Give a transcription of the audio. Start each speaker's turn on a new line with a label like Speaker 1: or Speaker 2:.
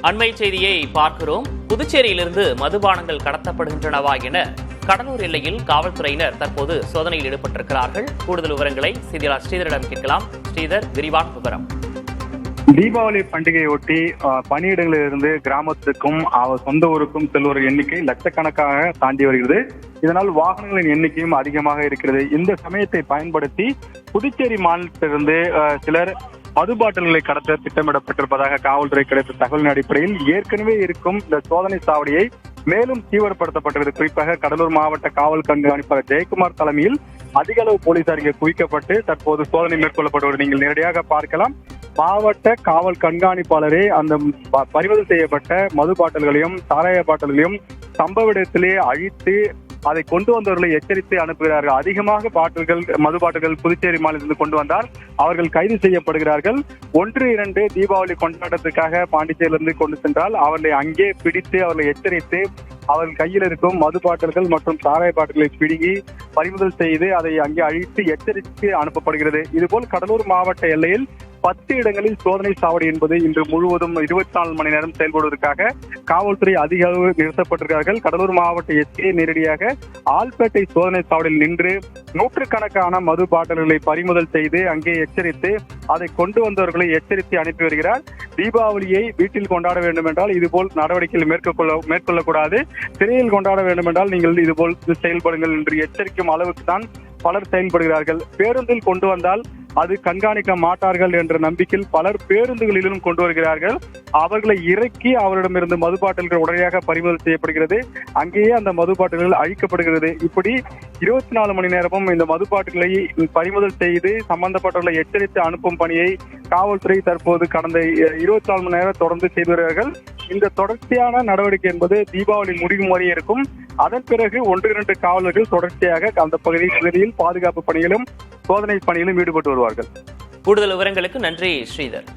Speaker 1: அண்மை செய்தியை பார்க்கிறோம். புதுச்சேரியிலிருந்து மதுபானங்கள் கடத்தப்படுகின்றனவா என கடலூர் எல்லையில் காவல்துறையினர் தற்போது சோதனையில் ஈடுபட்டிருக்கிறார்கள். கூடுதல் விவரங்களை செய்தியாளர் ஸ்ரீதரிடம் கேட்கலாம். ஸ்ரீதர், விரிவான விவரம்.
Speaker 2: தீபாவளி பண்டிகையொட்டி பணியிடங்களிலிருந்து கிராமத்துக்கும் சொந்த ஊருக்கும் செல்வோர் எண்ணிக்கை லட்சக்கணக்காக தாண்டி வருகிறது. இதனால் வாகனங்களின் எண்ணிக்கையும் அதிகமாக இருக்கிறது. இந்த சமயத்தை பயன்படுத்தி புதுச்சேரி மாநிலத்திலிருந்து சிலர் மது பாட்டில்களை கடத்த திட்டமிடப்பட்டிருப்பதாக காவல்துறை கிடைத்த தகவலின் அடிப்படையில் ஏற்கனவே இருக்கும் இந்த சோதனை சாவடியை மேலும் தீவிரப்படுத்தப்பட்டது. குறிப்பாக கடலூர் மாவட்ட காவல் கண்காணிப்பாளர் ஜெயக்குமார் தலைமையில் அதிக அளவு போலீசார் இங்கே குவிக்கப்பட்டு தற்போது சோதனை மேற்கொள்ளப்படுவது நீங்கள் நேரடியாக பார்க்கலாம். மாவட்ட காவல் கண்காணிப்பாளரே அந்த பறிமுதல் செய்யப்பட்ட மது பாட்டில்களையும் சாராய பாட்டில்களையும் சம்பவ இடத்திலே அழித்து அதை கொண்டு வந்தவர்களை எச்சரித்து அனுப்புகிறார்கள். அதிகமாக மது பாட்டில்கள் புதுச்சேரி மாநிலத்திலிருந்து கொண்டு வந்தால் அவர்கள் கைது செய்யப்படுகிறார்கள். 1-2 தீபாவளி கொண்டாட்டத்துக்காக பாண்டிச்சேரியிலிருந்து கொண்டு சென்றால் அவர்களை அங்கே பிடித்து அவர்களை எச்சரித்து அவர்கள் கையில் இருக்கும் மது பாட்டில்கள் மற்றும் சாராய பாட்டில்களை பிடுங்கி பறிமுதல் செய்து அதை அங்கே அழித்து எச்சரித்து அனுப்பப்படுகிறது. இதுபோல் கடலூர் மாவட்ட எல்லையில் 10 இடங்களில் சோதனை சாவடி என்பது இன்று முழுவதும் 24 மணி நேரம் செயல்படுவதற்காக காவல்துறை அதிக அளவு நிறுத்தப்பட்டிருக்கிறார்கள். கடலூர் மாவட்ட எஸ்பி நேரடியாக ஆல்பேட்டை சோதனை சாவடியில் நின்று நூற்றுக்கணக்கான மது பாட்டில்களை பறிமுதல் செய்து அங்கே எச்சரித்து அதை கொண்டு வந்தவர்களை எச்சரித்து அனுப்பி வருகிறார். தீபாவளியை வீட்டில் கொண்டாட வேண்டும் என்றால் இதுபோல் நடவடிக்கைகள் மேற்கொள்ளக்கூடாது. சிறையில் கொண்டாட வேண்டும் என்றால் நீங்கள் இதுபோல் செயல்படுங்கள் என்று எச்சரிக்கும் அளவுக்கு தான் பலர் செயல்படுகிறார்கள். பேருந்தில் கொண்டு வந்தால் அது கண்காணிக்க மாட்டார்கள் என்ற நம்பிக்கையில் பலர் பேருந்துகளிலும் கொண்டு வருகிறார்கள். அவர்களை இறக்கி அவரிடமிருந்து மது பாட்டில்கள் உடனடியாக பறிமுதல் செய்யப்படுகிறது. அங்கேயே அந்த மது பாட்டில்கள் அழிக்கப்படுகிறது. இப்படி 24 மணி நேரமும் இந்த மது பாட்டில்களை பறிமுதல் செய்து சம்பந்தப்பட்டவர்களை எச்சரித்து அனுப்பும் பணியை காவல்துறை தற்போது கடந்த 24 மணி நேரம் தொடர்ந்து செய்து வருகிறார்கள். இந்த தொடர்ச்சியான நடவடிக்கை என்பது தீபாவளி முடிவும் வரை இருக்கும். அதன் பிறகு 1-2 காவலர்கள் தொடர்ச்சியாக அந்த பகுதியில் பாதுகாப்பு பணியிலும் சோதனை பணியிலும் ஈடுபட்டு வருவார்கள்.
Speaker 1: கூடுதல் விவரங்களுக்கு நன்றி ஸ்ரீதர்.